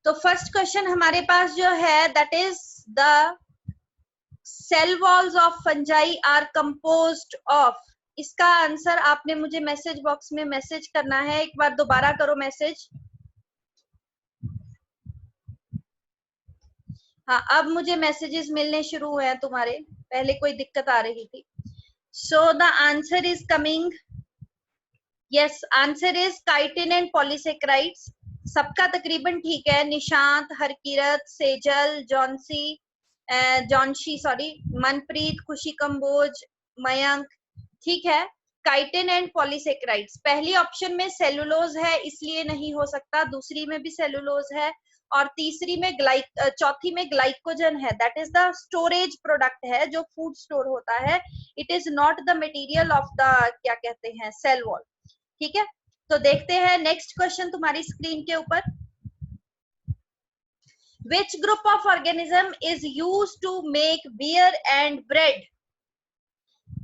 तो first question हमारे पास जो है that is the cell walls of fungi are composed of. इसका आंसर आपने मुझे मैसेज बॉक्स में मैसेज करना है। एक बार दोबारा करो मैसेज। हाँ, अब मुझे मैसेजेस मिलने शुरू हुए हैं तुम्हारे, पहले कोई दिक्कत आ रही थी। सो the answer is coming, yes answer is chitin and polysaccharides. सबका तकरीबन ठीक है। निशांत, हरकिरत, सेजल, जॉन्शी सॉरी, मनप्रीत, खुशी कंबोज, मयंक, ठीक है। Chitin and polysaccharides. पहली ऑप्शन में सेलुलोज है इसलिए नहीं हो सकता, दूसरी में भी सेलुलोज है और तीसरी में चौथी में ग्लाइकोजन है। That is the storage product है जो फूड स्टोर होता है। It is not the material of the क्या कहते हैं सेल वॉल। ठीक है, तो देखते हैं नेक्स्ट क्वेश्चन तुम्हारी स्क्रीन के ऊपर। Which group of organism is used to make beer and bread?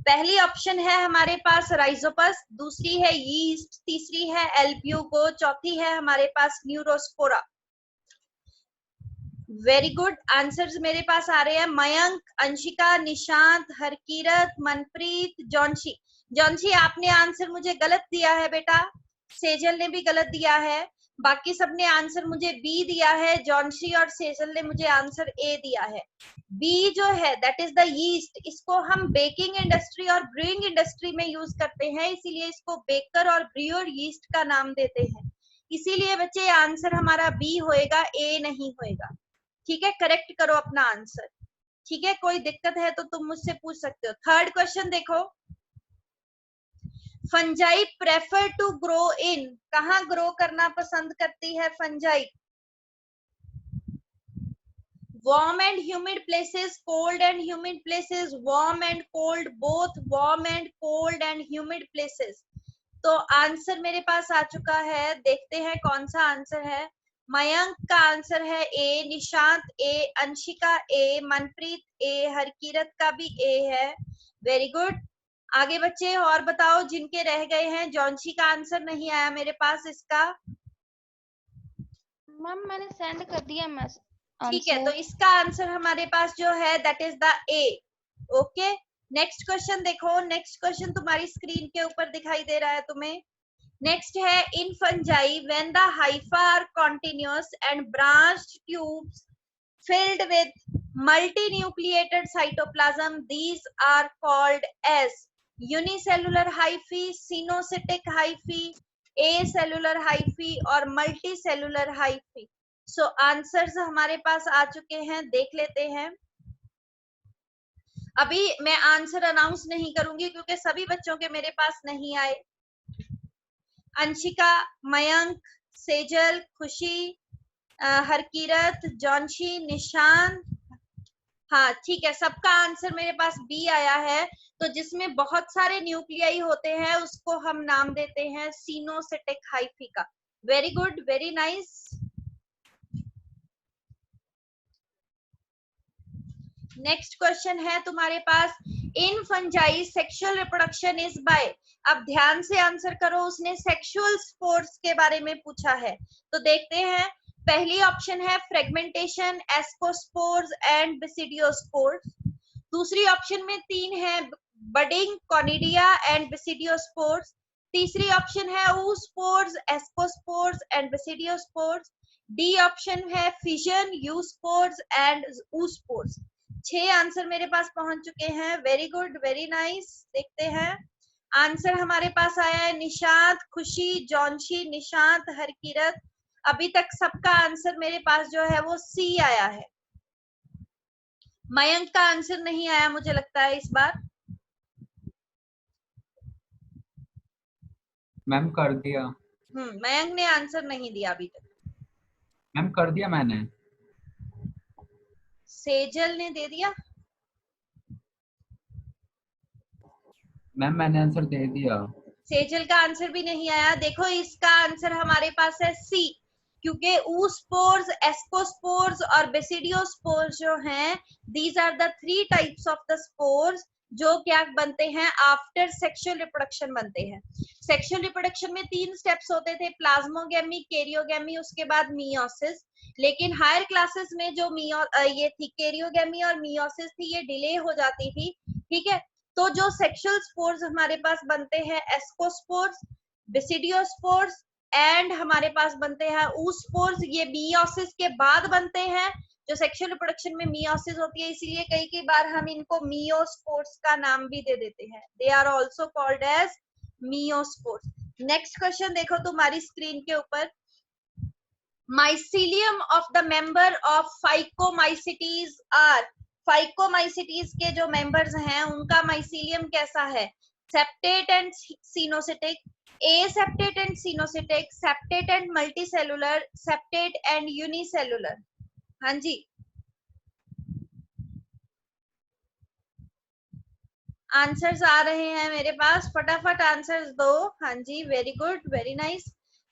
पहली ऑप्शन है हमारे पास राइजोपस, दूसरी है यीस्ट, तीसरी है एल्ब्यूको, चौथी है हमारे पास न्यूरोस्पोरा। वेरी गुड, आंसर्स मेरे पास आ रहे हैं। मयंक, अंशिका, निशांत, हरकिरत, मनप्रीत, जॉन्शी। जॉन्शी आपने आंसर मुझे गलत दिया है बेटा, सेजल ने भी गलत दिया है, बाकी सबने आंसर मुझे बी दिया है। जॉन्शी और सेजल ने मुझे आंसर ए दिया है। बी जो है दैट इज द यीस्ट। इसको हम बेकिंग इंडस्ट्री और ब्रूइंग इंडस्ट्री में यूज करते हैं, इसीलिए इसको बेकर और ब्रूअर यीस्ट का नाम देते हैं। इसीलिए बच्चे आंसर हमारा बी होएगा, ए नहीं होएगा। ठीक है, करेक्ट करो अपना आंसर। ठीक है, कोई दिक्कत है तो तुम मुझसे पूछ सकते हो। थर्ड क्वेश्चन देखो, fungi prefer to grow in, कहां ग्रो करना पसंद करती है fungi? warm and humid places, cold and humid places, warm and cold, both warm and cold and humid places। तो आंसर मेरे पास आ चुका है, देखते हैं कौन सा आंसर है। मयंक का आंसर है ए, निशांत ए, अंशिका ए, मनप्रीत ए, हरकिरत का भी ए है। वेरी गुड, आगे बच्चे और बताओ जिनके रह गए हैं। जॉन्शी का आंसर नहीं आया मेरे पास इसका। मैम मैंने सेंड कर दिया मैसेज। ठीक है, तो इसका आंसर हमारे पास जो है that is the A. Okay, next question देखो। नेक्स्ट क्वेश्चन तुम्हारी स्क्रीन के ऊपर दिखाई दे रहा है तुम्हें। नेक्स्ट है, in fungi when the hypha are continuous and branched tubes filled with multinucleated cytoplasm, these are called as unicellular hyphae, sinocytic hyphae, acellular hyphae और multicellular hyphae। सो आंसर्स हमारे पास आ चुके हैं, देख लेते हैं। अभी मैं आंसर अनाउंस नहीं करूंगी क्योंकि सभी बच्चों के मेरे पास नहीं आए। अंशिका, मयंक, सेजल, खुशी, हरकिरत, जॉन्शी, निशान, हाँ ठीक है, सबका आंसर मेरे पास बी आया है। तो जिसमें बहुत सारे न्यूक्लियाई होते हैं उसको हम नाम देते हैं सिनोसिटिक हाइफी का। Very good, very nice. Next question है तुम्हारे पास, in fungi sexual reproduction is by. अब ध्यान से आंसर करो, उसने सेक्सुअल स्पोर्स के बारे में पूछा है। तो देखते हैं, पहली ऑप्शन है फ्रेगमेंटेशन, एस्कोस्पोर्स एंड बेसिडियोस्पोर्स। दूसरी ऑप्शन में 3 है, बडिंग, कॉनिडिया एंड बेसिडियोस्पोर्स। तीसरी ऑप्शन है oospores, ascospores and basidiospores. D option है फिजन, यूस्पोर्स एंड oospores। 6 आंसर मेरे पास पहुंच चुके हैं। Very good, very nice. देखते हैं, आंसर हमारे पास आया है निशांत, खुशी, जॉन्शी, निशांत, हरकिरत। अभी तक सबका आंसर मेरे पास जो है वो सी आया है। मयंक का आंसर नहीं आया मुझे लगता है इस बार। मैम कर दिया। मयंक ने आंसर नहीं दिया अभी तक। मैम कर दिया मैंने। सेजल ने दे दिया। मैम मैंने आंसर दे दिया। सेजल का आंसर भी नहीं आया। देखो इसका आंसर हमारे पास है सी, क्योंकि oospores, एस्कोस्पोर्स और बेसिडियोस्पोर्स जो हैं, these are the 3 types of the spores जो क्या बनते हैं, आफ्टर सेक्सुअल रिप्रोडक्शन बनते हैं। सेक्सुअल रिप्रोडक्शन में 3 स्टेप्स होते थे, प्लाज्मोगेमी, कैरियोगेमी, उसके बाद मियोसिस। लेकिन हायर क्लासेस में जो ये थी कैरियोगेमी और मियोसिस थी, ये डिले हो जाती थी, ठीक है। तो जो सेक्सुअल स्पोर्स हमारे पास बनते हैं, एस्कोस्पोर्स, बेसिडियोस्पोर्स एंड हमारे पास बनते हैं oospores, ये मियोसिस के बाद बनते हैं। जो सेक्सुअल रिप्रोडक्शन में मियोसिस होती है, इसीलिए कई बार हम इनको मियोस्पोर्स का नाम भी दे देते हैं। They are also called as meiospores. Next question देखो तुम्हारी स्क्रीन के ऊपर, mycelium of the member of phycomycetes are, phycomycetes के जो मेंबर्स हैं उनका माइसीलियम कैसा है, septate and coenocytic, aseptate and coenocytic, septate and multicellular, septate and unicellular. हाँ जी, आंसर्स आ रहे हैं मेरे पास, फटाफट आंसर्स दो। हाँ जी, वेरी गुड, वेरी नाइस।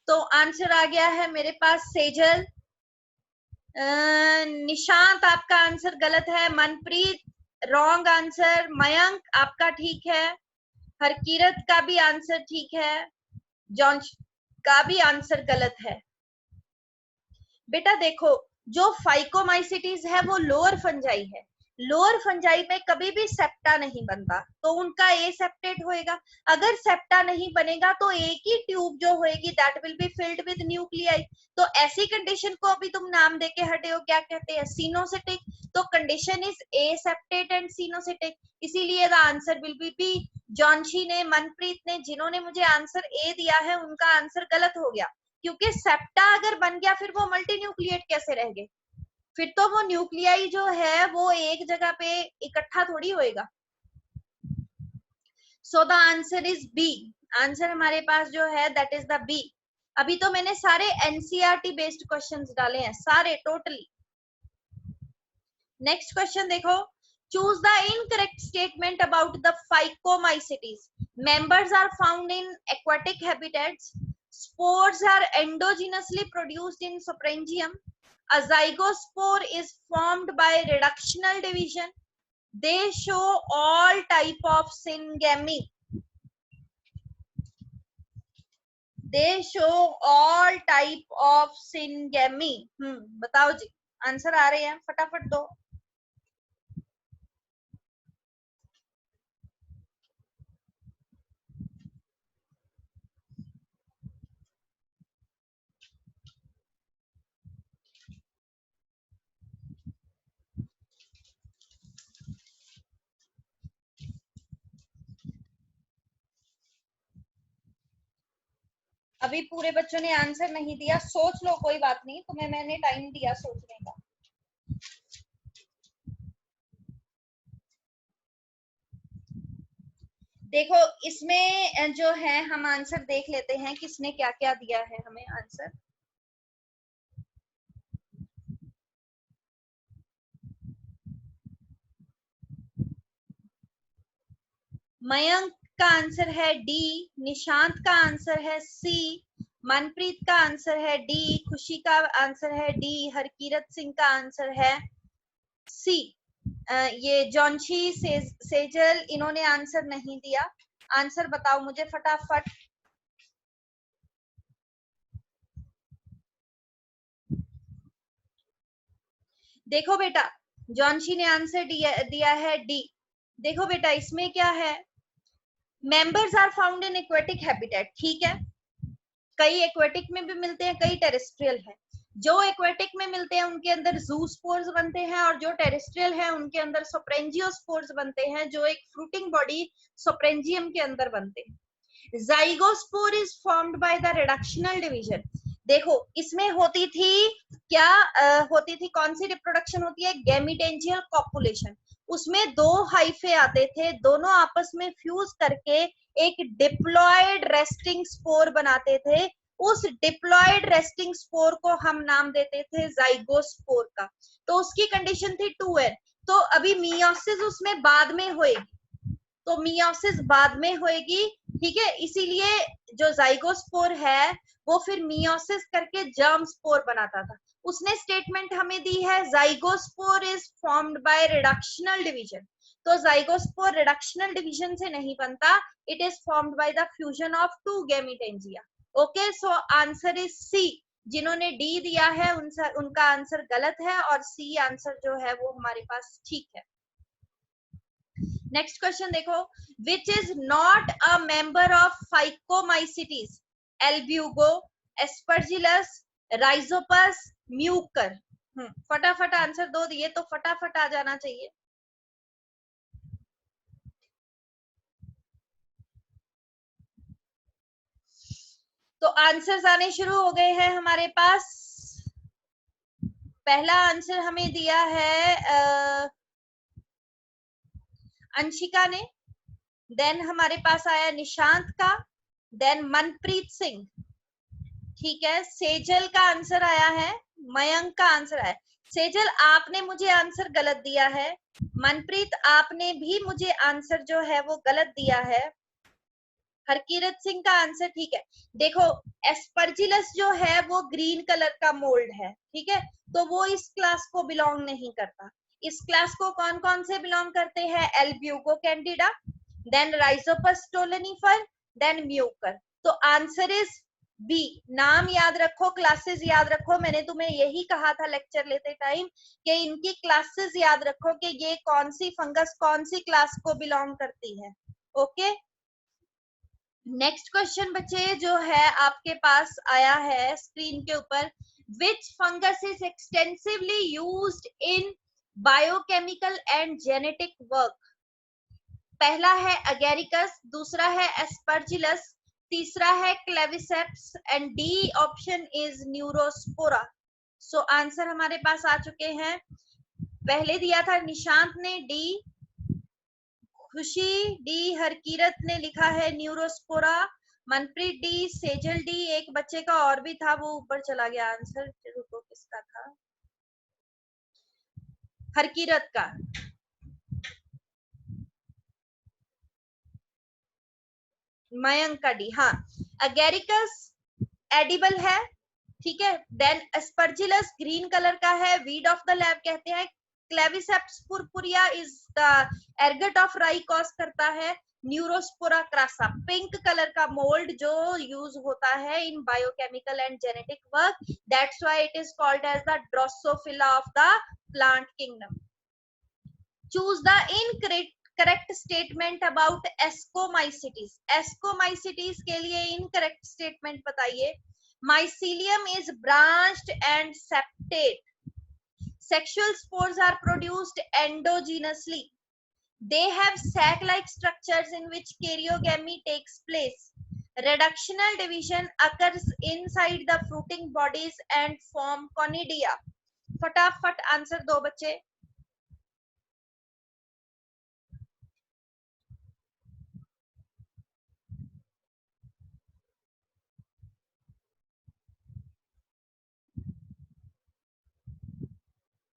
तो आंसर आ गया है मेरे पास सेजल। निशांत आपका आंसर गलत है, मनप्रीत रॉन्ग आंसर, मयंक आपका ठीक है, हरकीरत का भी आंसर ठीक है, जॉन का भी आंसर गलत है। बेटा देखो, जो फाइकोमाइसिटीज है वो लोअर फंजाई है, लोअर फंजाई में कभी भी सेप्टा नहीं बनता, तो उनका ए सेप्टेट होएगा। अगर सेप्टा नहीं बनेगा तो एक ही ट्यूब जो होएगी that will be filled with nuclei. तो ऐसी कंडीशन को अभी तुम नाम देके हटे हो, क्या कहते हैं, सिनोसिटिक। तो condition is aseptate and coenocytic, इसीलिए the answer will be B. जॉनशी ने, मनप्रीत ने, जिन्होंने मुझे आंसर ए दिया है उनका आंसर गलत हो गया, क्योंकि सेप्टा अगर बन गया फिर वो मल्टी न्यूक्लिएट कैसे रह गए, फिर तो वो न्यूक्लियाई जो है वो एक जगह पे इकट्ठा थोड़ी होएगा। So the answer is B, answer हमारे पास जो है दैट इज द बी। अभी तो मैंने सारे एनसीईआरटी बेस्ड क्वेश्चंस डाले हैं, सारे टोटली। नेक्स्ट क्वेश्चन देखो, choose the incorrect statement about the phycomycetes. Members are found in aquatic habitats, spores are endogenously produced in sporangium, a zygospore is formed by reductional division, they show all type of syngamy, they show all type of syngamy। बताओ जी, answer आ रहे हैं, फटाफट दो। अभी पूरे बच्चों ने answer नहीं दिया, सोच लो, कोई बात नहीं, तुम्हें मैंने टाइम दिया सोचने का। देखो इसमें जो है हम आंसर देख लेते हैं किसने क्या क्या दिया है हमें आंसर। मयंक का आंसर है डी, निशांत का आंसर है सी, मनप्रीत का आंसर है डी, खुशी का आंसर है डी, हरकीरत सिंह का आंसर है सी। ये जॉनशी सेजल इन्होंने आंसर नहीं दिया। आंसर बताओ मुझे फटाफट। देखो बेटा, जॉनशी ने आंसर दिया है डी। देखो बेटा इसमें क्या है, members are found in aquatic habitat, ठीक है, कई एक्वेटिक में भी मिलते हैं, कई टेरेस्ट्रियल है। जो एक्वेटिक में मिलते हैं उनके अंदर जूस्पोर्स बनते हैं, और जो टेरेस्ट्रियल है उनके अंदर सोप्रेंजियोस्पोर्स बनते हैं, जो एक फ्रूटिंग बॉडी सोप्रेंजियम के अंदर बनते हैं। Zygospore is formed by the reductional division. देखो इसमें होती थी क्या, होती थी कौन सी रिप्रोडक्शन होती है, गैमीटेंजियल कॉपुलेशन। उसमें दो हाइफे आते थे, दोनों आपस में फ्यूज करके एक डिप्लॉयड रेस्टिंग स्पोर बनाते थे। उस डिप्लॉयड रेस्टिंग स्पोर को हम नाम देते थे जाइगोस्पोर का। तो उसकी कंडीशन थी 2n। तो अभी मियोसिस उसमें बाद में होएगी, तो मियोसिस बाद में होएगी, ठीक है, इसीलिए जो जाइगोस्पोर है वो फिर मियोसिस करके जर्म स्पोर बनाता था। उसने स्टेटमेंट हमें दी है zygospore is formed by reductional division. तो जाइगोस्पोर रिडक्शनल डिवीजन से नहीं बनता, it is formed by the fusion of two gametangia. Okay, so answer is C. जिन्होंने डी दिया है उनका आंसर गलत है और सी आंसर जो है वो हमारे पास ठीक है। नेक्स्ट क्वेश्चन देखो, which is not a member of phycomycetes, Albugo, Aspergillus, Rhizopus, Mucor. फटाफट आंसर दो दिए तो फटाफट आ जाना चाहिए। तो आंसर्स आने शुरू हो गए हैं हमारे पास। पहला आंसर हमें दिया है अंशिका ने, देन हमारे पास आया निशांत का, देन मनप्रीत सिंह, ठीक है। सेजल का आंसर आया है, मयंक का आंसर आया। सेजल आपने मुझे आंसर गलत दिया है, मनप्रीत आपने भी मुझे आंसर जो है वो गलत दिया है, हरकीरत सिंह का आंसर ठीक है। देखो एस्परजिलस जो है वो ग्रीन कलर का मोल्ड है, ठीक है, तो वो इस क्लास को बिलोंग नहीं करता। इस क्लास को कौन कौन से बिलोंग करते हैं, Albugo candida, then Rhizopus stolonifer, then Mucor. तो आंसर इज बी। नाम याद रखो, क्लासेस याद रखो, मैंने तुम्हें यही कहा था लेक्चर लेते टाइम कि इनकी क्लासेस याद रखो कि ये कौन सी फंगस कौन सी क्लास को बिलोंग करती है। ओके, नेक्स्ट क्वेश्चन बच्चे जो है आपके पास आया है स्क्रीन के ऊपर, which fungus is extensively used in biochemical and genetic work. पहला है अगेरिकस, दूसरा है एस्परजिलस, तीसरा है Claviceps and D option is Neurospora. So answer हमारे पास आ चुके हैं। पहले दिया था निशांत ने डी, खुशी डी, हरकीरत ने लिखा है Neurospora, Manpreet D, Sejal D, एक बच्चे का और भी था वो ऊपर चला गया आंसर, रुको किसका था, हरकीरत का। मयंक का डी, हाँ। अगेरिकस एडिबल है, ठीक है, देन एस्परजिलस ग्रीन कलर का है, वीड ऑफ द लैब कहते हैं, Claviceps purpurea is the ergot of rye cause करता है, न्यूरोस्पोरा क्रासा पिंक कलर का मोल्ड जो यूज होता है in biochemical and genetic work, that's why it is called as the Drosophila of the plant kingdom. Choose the incorrect statement about ascomycetes. Ascomycetes के लिए incorrect statement बताइए। Mycelium is branched and septate. Sexual spores are produced endogenously. They have sac-like structures in which karyogamy takes place. Reductional division occurs inside the fruiting bodies and form conidia. फटाफट answer दो बच्चे।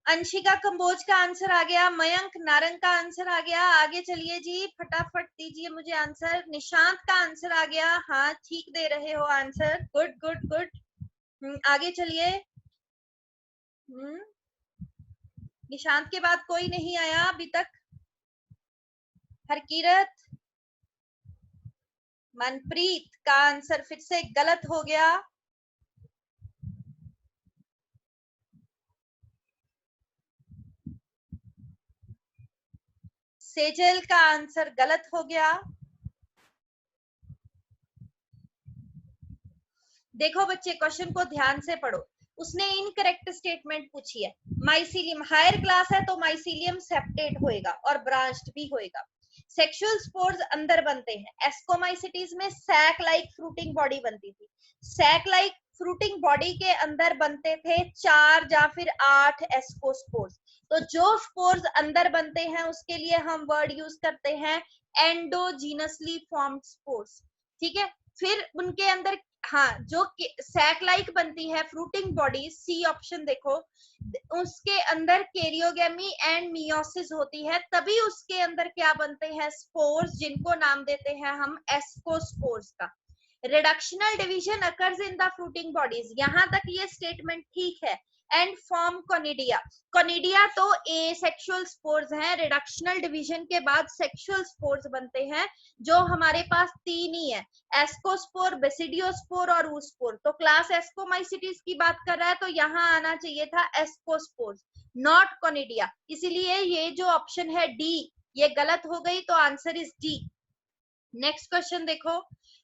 अंशिका कंबोज का answer आ गया, मयंक नारंग का answer आ गया। आगे चलिए जी, फटाफट दीजिए मुझे आंसर। निशांत का आंसर आ गया, हाँ ठीक दे रहे हो आंसर, गुड गुड गुड। आगे चलिए। निशांत के बाद कोई नहीं आया अभी तक। हरकीरत, मनप्रीत का आंसर फिर से गलत हो गया। सेजल का आंसर गलत हो गया। देखो बच्चे क्वेश्चन को ध्यान से पढ़ो, उसने इनकरेक्ट स्टेटमेंट पूछी है। माइसीलियम हायर क्लास है तो माइसीलियम सेप्टेट होएगा और ब्रांच्ड भी होएगा। सेक्सुअल स्पोर्स अंदर बनते हैं, एस्कोमाइसिटीज में सैक लाइक फ्रूटिंग बॉडी बनती थी। सैक लाइक फ्रूटिंग बॉडी के अंदर बनते थे 4 या फिर 8 एस्कोस्पोर्स। तो जो स्पोर्स अंदर बनते हैं उसके लिए हम वर्ड यूज करते हैं एंडोजीनसली फॉर्म्ड स्पोर्स, ठीक है। फिर उनके अंदर हाँ जो सैक लाइक बनती है फ्रूटिंग बॉडी, सी ऑप्शन देखो, उसके अंदर कैरियोगेमी एंड मियोसिस होती है, तभी उसके अंदर क्या बनते हैं, स्पोर्स, जिनको नाम देते हैं हम एस्कोस्पोर्स का। Reductional division occurs in the fruiting bodies, यहाँ तक ये स्टेटमेंट ठीक है, एंड फॉर्म कोनिडिया। कोनिडिया तो ए सेक्सुअल स्पोर्स हैं, रिडक्शनल डिवीजन के बाद सेक्सुअल स्पोर्स बनते हैं, जो हमारे पास तीन ही है, एस्कोस्पोर, बेसिडियोस्पोर और ऊस्पोर। तो क्लास एस्कोमाइसिटीज की बात कर रहा है, तो यहाँ आना चाहिए था एस्कोस्पोर्स, नॉट कोनिडिया। इसीलिए ये जो ऑप्शन है डी, ये गलत हो गई, तो answer is D. Next question देखो,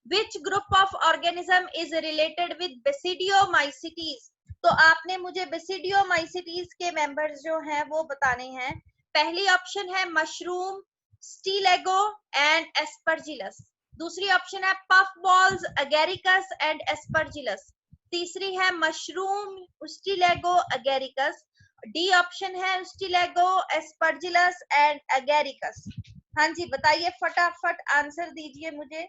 which group of organism is related with basidiomycetes. तो आपने मुझे बेसिडियोमाइसिटीज के मेंबर्स जो हैं वो बताने हैं। पहली ऑप्शन है मशरूम, स्टीलेगो एंड एस्परजिलस। दूसरी ऑप्शन है puff balls, Agaricus and Aspergillus. तीसरी है मशरूम, स्टीलेगो, अगेरिकस। डी ऑप्शन है स्टीलेगो, एस्परजिलस एंड अगेरिकस। हाँ जी बताइए, फटाफट आंसर दीजिए मुझे।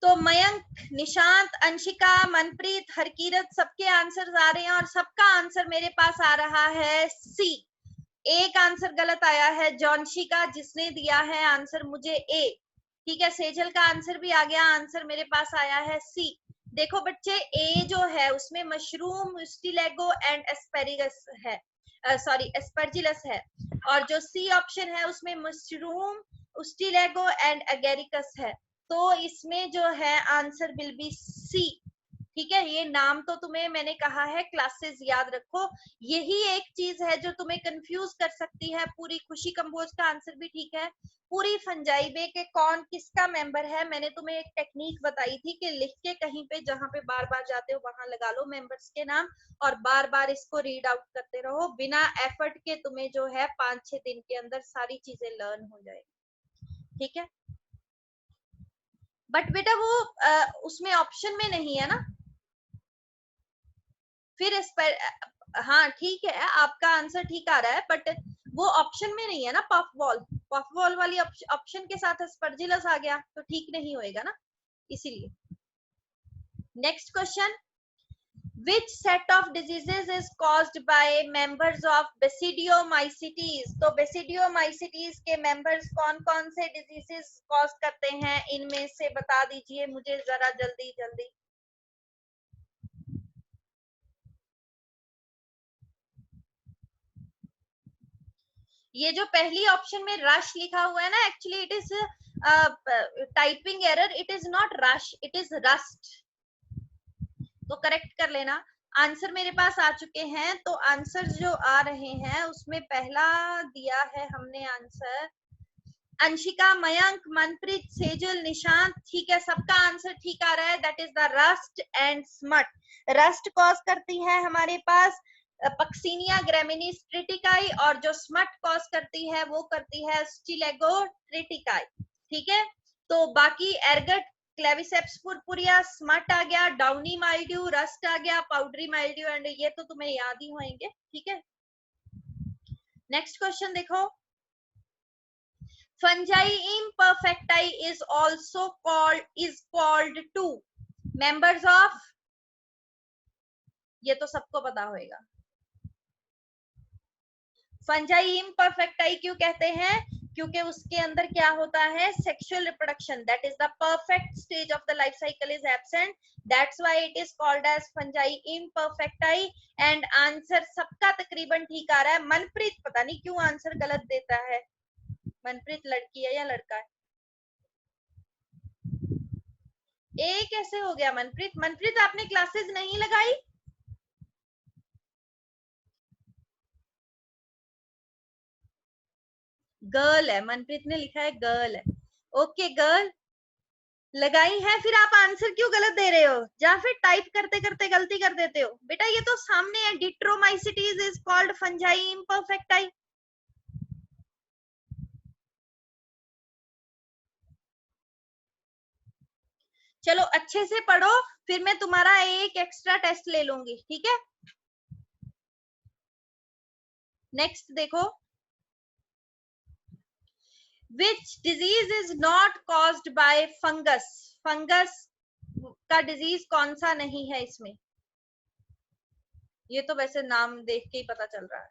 तो मयंक, निशांत, अंशिका, मनप्रीत, हरकीरत, सबके आंसर आ रहे हैं और सबका आंसर मेरे पास आ रहा है सी। एक आंसर गलत आया है जॉन्शी का, जिसने दिया है आंसर मुझे ए। ठीक है, सेजल का आंसर भी आ गया, आंसर मेरे पास आया है सी। देखो बच्चे, ए जो है उसमें मशरूम, स्टीलेगो एंड एस्पेरिगस है, सॉरी एस्परजिलस है, और जो सी ऑप्शन है उसमें मशरूम, स्टीलेगो एंड एगेरिकस है। तो इसमें जो है आंसर विल बी सी। ठीक है, ये नाम तो तुम्हें मैंने कहा है क्लासेस याद रखो, यही एक चीज है जो तुम्हें कंफ्यूज कर सकती है। पूरी खुशी कंबोज का आंसर भी ठीक है, पूरी फंजाई बे के कौन किसका मेंबर है, मैंने तुम्हें एक टेक्निक बताई थी कि लिख के कहीं पे जहां पे बार बार जाते हो वहां लगा लो मेंबर्स के नाम, और बार बार इसको रीड आउट करते रहो। बिना एफर्ट के तुम्हें जो है 5-6 दिन के अंदर सारी चीजें लर्न हो जाएगी। ठीक है, बट बेटा वो उसमें ऑप्शन में नहीं है ना, फिर इस पर हाँ ठीक है, आपका आंसर ठीक आ रहा है, बट वो ऑप्शन में नहीं है ना। पफ बॉल वाली ऑप्शन के साथ स्पर्जिलस आ गया तो ठीक नहीं होएगा ना, इसीलिए। Next question, which set of diseases is caused by members of basidiomycetes। तो basidiomycetes के members कौन कौन से diseases cause करते हैं, इनमें से बता दीजिए मुझे जरा जल्दी जल्दी। ये जो पहली ऑप्शन में रश लिखा हुआ है ना, actually it is typing error, it is not rush, it is rust, तो करेक्ट कर लेना। आंसर मेरे पास आ चुके हैं, तो आंसर जो आ रहे हैं उसमें पहला दिया है हमने आंसर अंशिका, मयंक, मनप्रीत, सेजल, निशांत। ठीक है, सबका आंसर ठीक आ रहा है, that is the rust and smut. Rust cause करती है हमारे पास पक्सीनिया ग्रेमिनीज ट्रिटिकाई, और जो स्मट कॉज करती है वो करती है स्टीलेगो ट्रिटिकाई। ठीक है, तो बाकी एर्गट, क्लेविसेप्स पुरपुरिया, स्मट आ गया, डाउनी माइल्ड्यू, रस्ट आ गया, पाउडरी माइल्ड्यू, एंड ये तो तुम्हें याद ही होंगे। ठीक है, नेक्स्ट क्वेश्चन देखो, fungi imperfecti is also called to members of, ये तो सबको पता होगा। fungi imperfecti क्यों कहते हैं, क्योंकि उसके अंदर क्या होता है, sexual reproduction, that is the perfect stage of the life cycle is absent, that's why it is called as fungi imperfecti। And answer सबका तकरीबन ठीक आ रहा है। मनप्रीत पता नहीं क्यों आंसर गलत देता है, मनप्रीत लड़की है या लड़का है? ए कैसे हो गया मनप्रीत? मनप्रीत आपने क्लासेस नहीं लगाई? गर्ल है, मनप्रीत ने लिखा है गर्ल है। ओके गर्ल लगाई है, फिर आप आंसर क्यों गलत दे रहे हो, या फिर टाइप करते करते गलती कर देते हो? बेटा ये तो सामने है, डिट्रोमाइसिटीज इज कॉल्ड fungi imperfecti। चलो अच्छे से पढ़ो, फिर मैं तुम्हारा एक एक्स्ट्रा टेस्ट ले लूंगी। ठीक है, नेक्स्ट देखो, which disease is not caused by fungus। Fungus का डिजीज कौन सा नहीं है इसमें? ये तो वैसे नाम देख के ही पता चल रहा है।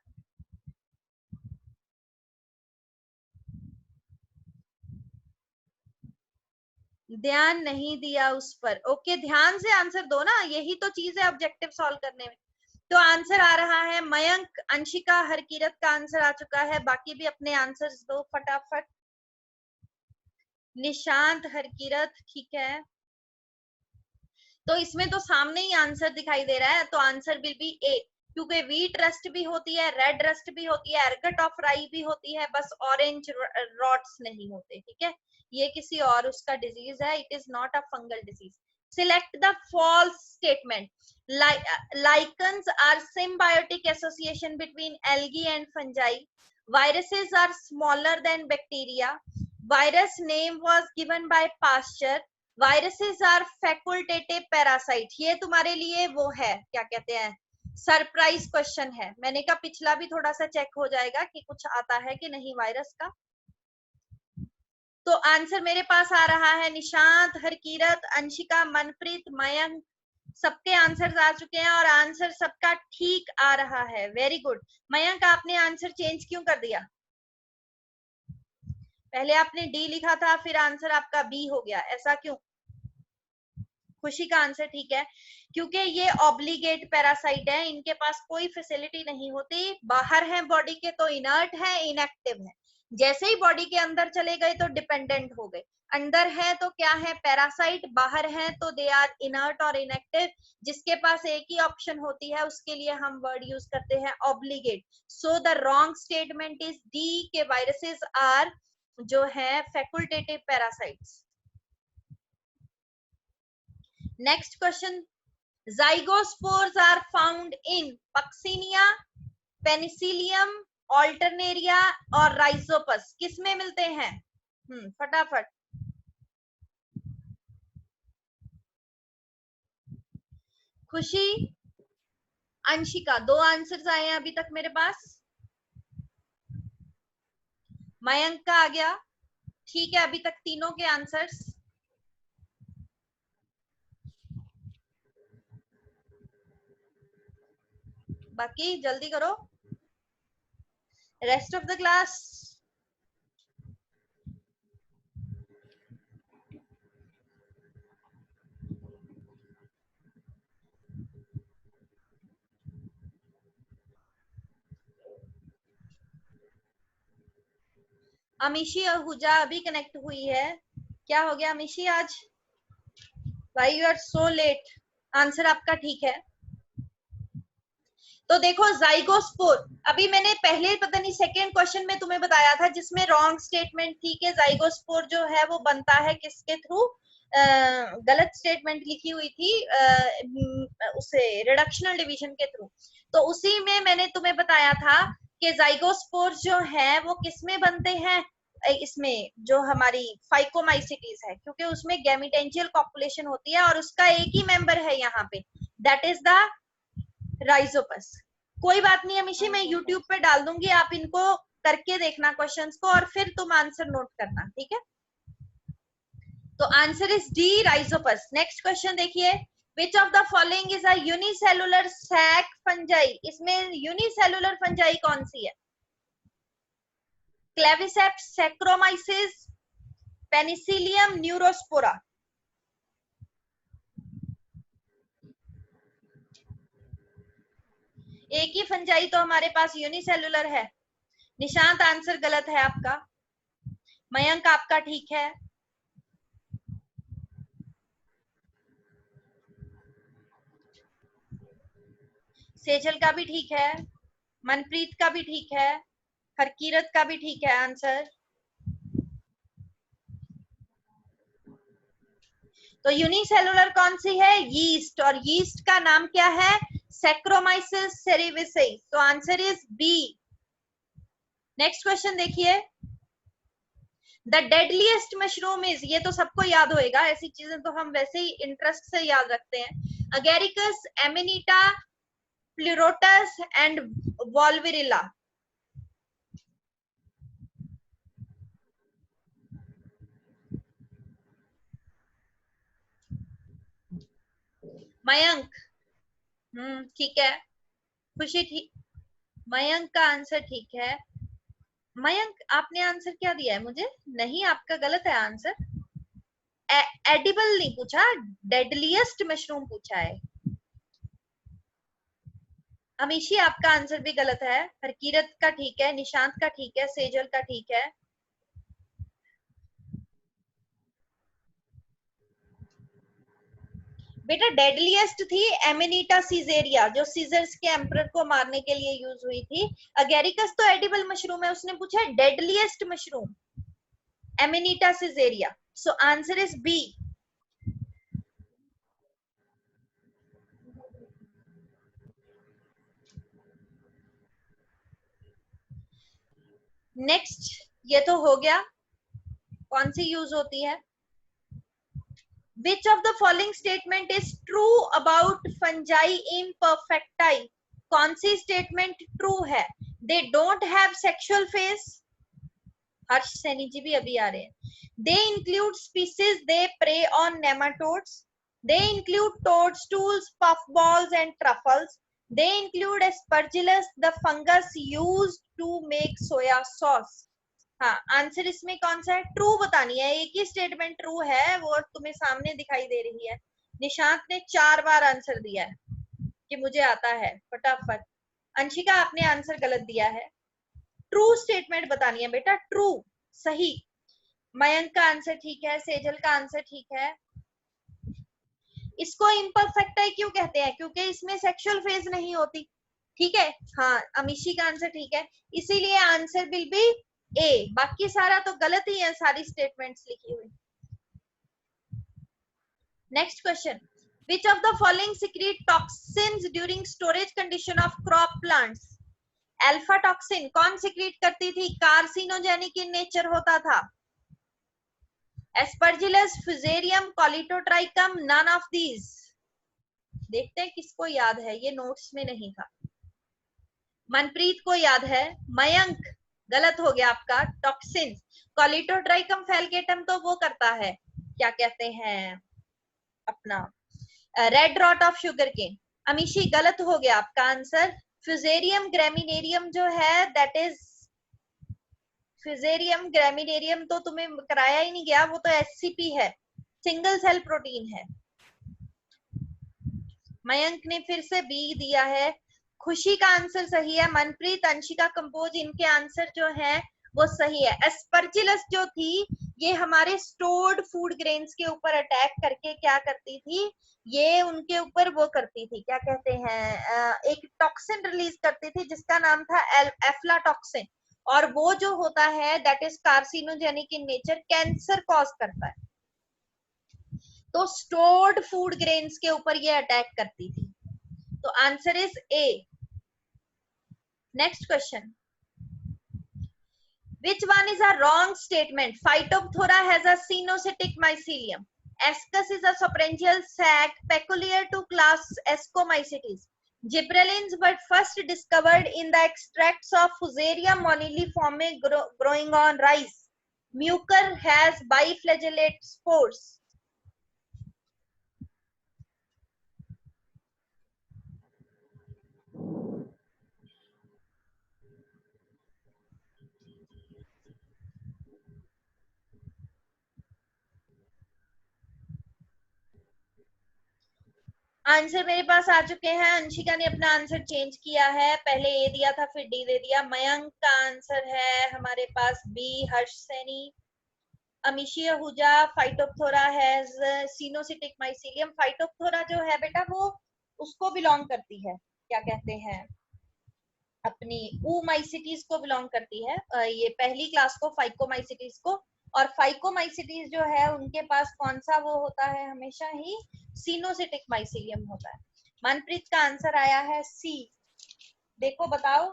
ध्यान नहीं दिया उस पर। ओके, ध्यान से आंसर दो ना, यही तो चीज है ऑब्जेक्टिव सॉल्व करने में। तो आंसर आ रहा है मयंक, अंशिका, हरकीरत का आंसर आ चुका है। बाकी भी अपने आंसर्स दो फटाफट। निशांत, हरकीरत, ठीक है। तो इसमें तो सामने ही आंसर दिखाई दे रहा है, तो आंसर विल बी ए, क्योंकि व्हीट रस्ट भी होती है, रेड रस्ट भी होती है, एर्गट ऑफ राई भी होती है, बस ऑरेंज रॉट्स नहीं होते। ठीक है, ये किसी और उसका डिजीज है, it is not a fungal disease. Select the false statement. Lichens are symbiotic association between algae and fungi. Viruses are smaller than bacteria. Virus name was given by Pasteur. Viruses are facultative parasite. ये तुम्हारे लिए वो है, क्या कहते हैं, surprise question है। मैंने कहा पिछला भी थोड़ा सा चेक हो जाएगा कि कुछ आता है कि नहीं वायरस का। तो आंसर मेरे पास आ रहा है निशांत, हरकीरत, अंशिका, मनप्रीत, मयंक, सबके आंसर आ चुके हैं और आंसर सबका ठीक आ रहा है। Very good. मयंक, आपने आंसर चेंज क्यों कर दिया? पहले आपने डी लिखा था, फिर आंसर आपका बी हो गया, ऐसा क्यों? खुशी का आंसर ठीक है, क्योंकि ये ऑब्लिगेट पैरासाइट है, इनके पास कोई फैसिलिटी नहीं होती, बाहर है बॉडी के तो इनर्ट है, इनएक्टिव है। जैसे ही बॉडी के अंदर चले गए तो डिपेंडेंट हो गए। अंदर है तो क्या है, पैरासाइट, बाहर है तो दे आर इनर्ट और इनएक्टिव। जिसके पास एक ही ऑप्शन होती है उसके लिए हम वर्ड यूज करते हैं obligate. So the wrong statement is D के वायरसेस आर जो है facultative parasites. Next question. Zygospores are found in Puccinia, Penicillium, Alternaria और Rhizopus. किस में मिलते हैं? फटाफट। खुशी, अंशिका, दो आंसर्स आए हैं अभी तक मेरे पास। मयंक का आ गया, ठीक है, अभी तक तीनों के आंसर्स। बाकी जल्दी करो, rest of the class. Amishi Ahuja अभी कनेक्ट हुई है। क्या हो गया अमीशी आज? Why you are so late? Answer आपका ठीक है। तो देखो जाइगोस्पोर, अभी मैंने पहले पता नहीं सेकेंड क्वेश्चन में तुम्हें बताया था जिसमें रॉन्ग स्टेटमेंट थी कि जाइगोस्पोर जो है वो बनता है किसके थ्रू, गलत स्टेटमेंट लिखी हुई थी उसे रिडक्शनल डिवीजन के थ्रू। तो उसी में मैंने तुम्हें बताया था कि जाइगोस्पोर जो है वो किसमें बनते हैं, इसमें जो हमारी फाइकोमाइसिटीज है, क्योंकि उसमें गैमिटेंशियल पॉपुलेशन होती है और उसका एक ही मेंबर है यहाँ पे, दैट इज द राइजोपस। कोई बात नहीं अमीशी, मैं यूट्यूब पे डाल दूंगी, आप इनको करके देखना क्वेश्चंस को और फिर तुम आंसर नोट करना, ठीक है। तो answer is D, Rhizopus. Next question देखिए, which of the following is a unicellular sac fungi. इसमें यूनिसेलुलर फंजाई कौन सी है? Claviceps, Saccharomyces, Penicillium, Neurospora. एक ही फंजाई तो हमारे पास यूनिसेलुलर है। निशांत, आंसर गलत है आपका। मयंक, आपका ठीक है। सेजल का भी ठीक है, मनप्रीत का भी ठीक है, हरकीरत का भी ठीक है आंसर। तो यूनिसेलुलर कौन सी है? यीस्ट, और यीस्ट का नाम क्या है? Saccharomyces cerevisiae. तो answer is B. Next question देखिए, द डेडलीस्ट मशरूम इज, ये तो सबको याद होएगा, ऐसी चीजें तो हम वैसे ही इंटरेस्ट से याद रखते हैं। Agaricus, Amanita, Pleurotus and Volvariella. Mayank, ठीक है। खुशी ठीक, मयंक का आंसर ठीक है। मयंक आपने आंसर क्या दिया है मुझे? नहीं, आपका गलत है आंसर। एडिबल नहीं पूछा, डेडलिएस्ट मशरूम पूछा है। अमीशी आपका आंसर भी गलत है। हरकीरत का ठीक है, निशांत का ठीक है, सेजल का ठीक है। बेटा डेडलिएस्ट थी एमिनीटा सीजेरिया, जो सीजर्स के एम्परर को मारने के लिए यूज हुई थी। अगेरिकस तो एडिबल मशरूम है, उसने पूछा है deadliest mushroom, Amanita caesarea. So answer is B. Next, ये तो हो गया। कौन सी यूज होती है? Which of the following statement is true about fungi imperfecti? कौन सी स्टेटमेंट ट्रू है? They don't have sexual phase. हर्ष सैनी जी भी अभी आ रहे हैं। They include species they prey on nematodes. They include toadstools, puffballs and truffles. They include aspergillus, the fungus used to make soya sauce. हाँ, answer इसमें कौन सा है? ट्रू बतानी है, एक ही स्टेटमेंट ट्रू है, वो तुम्हें सामने दिखाई दे रही है। निशांत ने 4 बार आंसर दिया है कि मुझे आता है, फटाफट। अंशिका आपने आंसर गलत दिया है। ट्रू स्टेटमेंट बतानी है बेटा, ट्रू, सही। मयंक का आंसर ठीक है, सेजल का आंसर ठीक है। इसको इम्परफेक्ट है क्यों कहते हैं? क्योंकि इसमें सेक्सुअल फेज नहीं होती। ठीक है, हाँ, अमीशी का आंसर ठीक है, इसीलिए आंसर विल बी ए। बाकी सारा तो गलत ही है, सारी स्टेटमेंट्स लिखी हुई। Next question, which of the following secrete toxins during storage condition of crop plants? Aflatoxin कौन सिक्रीट करती थी? कार्सिनोजेनिक इन नेचर होता था। Aspergillus, Fusarium, Colletotrichum, none of these. देखते हैं किसको याद है, ये नोट्स में नहीं था। मनप्रीत को याद है। मयंक गलत हो गया आपका। टॉक्सिन, कॉलिटोट्राइकम फैलकेटम तो वो करता है, क्या कहते हैं अपना, red rot of sugarcane. Amishi गलत हो गया आपका आंसर। फ्यूजेरियम ग्रेमिनेरियम जो है, दैट इज फ्यूजेरियम ग्रेमिनेरियम तो तुम्हें कराया ही नहीं गया, वो तो एससीपी है, सिंगल सेल प्रोटीन है। मयंक ने फिर से बी दिया है। खुशी का आंसर सही है। मनप्रीत, अंशिका, कंपोज, इनके आंसर जो है वो सही है। एस्परजिलस जो थी, ये हमारे स्टोर्ड फूड ग्रेन्स के ऊपर अटैक करके क्या करती थी, ये उनके ऊपर वो करती थी, क्या कहते हैं, एक टॉक्सिन रिलीज करती थी जिसका नाम था एफ्लाटॉक्सिन, और वो जो होता है that is carcinogenic in nature, cancer cause करता है। तो स्टोर्ड फूड ग्रेन्स के ऊपर ये अटैक करती थी। तो answer is a. Next question, which one is a wrong statement? Phytophthora has a cenocytic mycelium. Ascus is a sporangial sac peculiar to class Ascomycetes. Gibberellins were first discovered in the extracts of Fusarium moniliforme growing on rice. Mucor has biflagellate spores. Answer मेरे पास आ चुके हैं। अंशिका ने अपना answer change किया है, पहले ए दिया था फिर डी दे दिया। मयंक का आंसर है हमारे पास B, Harsh Saini. Amishi Ahuja, Phytophthora has coenocytic mycelium. Phytophthora जो है बेटा वो उसको बिलोंग करती है, क्या कहते हैं, अपनी ऊमाइसिटीज को बिलोंग करती है, ये पहली क्लास को, फाइकोमाइसिटीज को। और फाइकोमाइसिटीज जो है उनके पास कौन सा वो होता है, हमेशा ही सिनोसिटिक माइसीलियम होता है। मनप्रीत का आंसर आया है सी। देखो बताओ,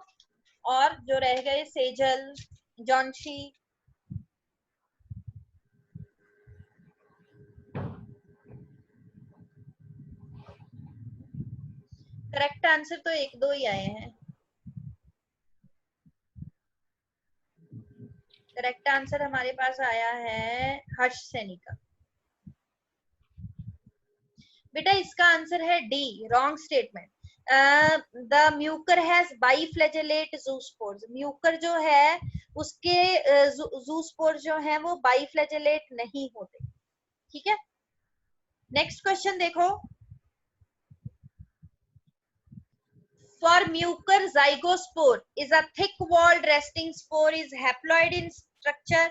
और जो रह गए सेजल, जॉन्शी। करेक्ट आंसर तो एक दो ही आए हैं। करेक्ट आंसर हमारे पास आया है हर्ष सैनी का। बेटा इसका आंसर है D, wrong statement. The Mucor has biflagellate zoospores, Mucor जो है उसके ज़ूस्पोर जो है वो बाइफ्लैजेलेट नहीं होते, ठीक है। नेक्स्ट क्वेश्चन देखो, for mucor zygospore is a thick walled resting spore is haploid in structure,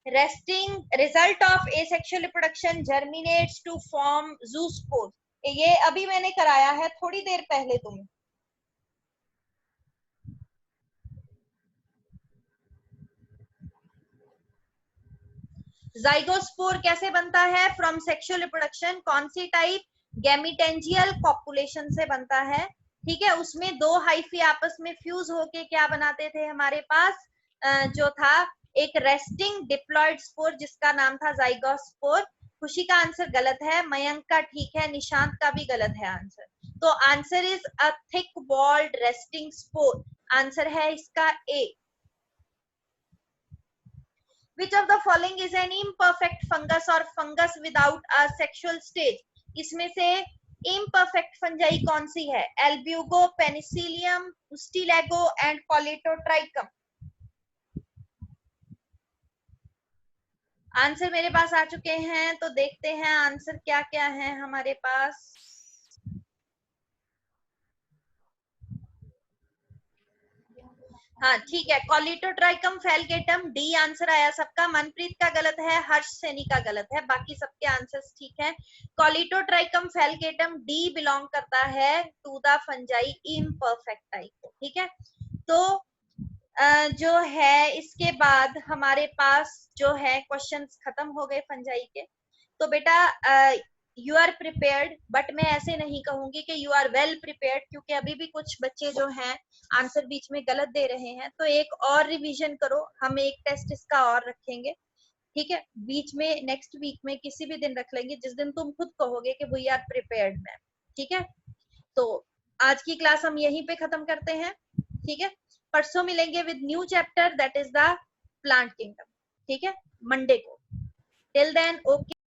resting result of asexual reproduction germinates to form zoospore। ये अभी मैंने कराया है थोड़ी देर पहले तुम्हें। जाइगोस्पोर कैसे बनता है? From sexual reproduction. कौन सी टाइप? गैमीटेंजियल कॉपुलेशन से बनता है, ठीक है। उसमें दो हाइफी आपस में फ्यूज होके क्या बनाते थे हमारे पास, जो था एक रेस्टिंग डिप्लॉयड स्पोर जिसका नाम था जाइगोस्पोर। खुशी का आंसर गलत है, मयंक का ठीक है, निशांत का भी गलत है आंसर। तो answer is a thick walled resting spore, answer है इसका ए। Which of the following is an imperfect fungus or fungus without a sexual stage? इसमें से imperfect fungi कौन सी है? Albugo, Penicillium, Ustilago and Colletotrichum। Answer मेरे पास आ चुके हैं, तो देखते हैं आंसर क्या क्या है हमारे पास। हाँ ठीक है, कॉलिटोट्राइकम फेलगेटम, डी आंसर आया सबका। मनप्रीत का गलत है, हर्ष सैनी का गलत है, बाकी सबके आंसर्स ठीक है। कॉलिटोट्राइकम फेलगेटम डी बिलोंग करता है to the fungi imperfect type, ठीक है। तो जो है इसके बाद हमारे पास जो है क्वेश्चंस खत्म हो गए फंजाई के। तो बेटा यू आर प्रिपेयर्ड, बट मैं ऐसे नहीं कहूंगी कि यू आर वेल प्रिपेयर्ड, क्योंकि अभी भी कुछ बच्चे जो हैं आंसर बीच में गलत दे रहे हैं। तो एक और रिवीजन करो, हम एक टेस्ट इसका और रखेंगे, ठीक है। बीच में नेक्स्ट वीक में किसी भी दिन रख लेंगे जिस दिन तुम खुद कहोगे कि वी आर प्रिपेयर्ड मैम, ठीक है। तो आज की क्लास हम यहीं पे खत्म करते हैं, ठीक है। परसों मिलेंगे with new chapter that is the plant kingdom, ठीक है, मंडे को। Till then okay.